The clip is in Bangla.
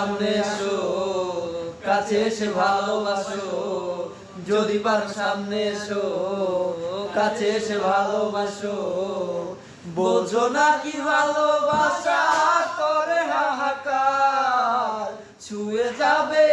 সামনে এসো, কাছে এসে ভালোবাসো। যদি পারো সামনে এসো, কাছে এসে ভালোবাসো। বোঝো না কি ভালোবাসা করে হাহাকার, ছুঁয়ে যাবে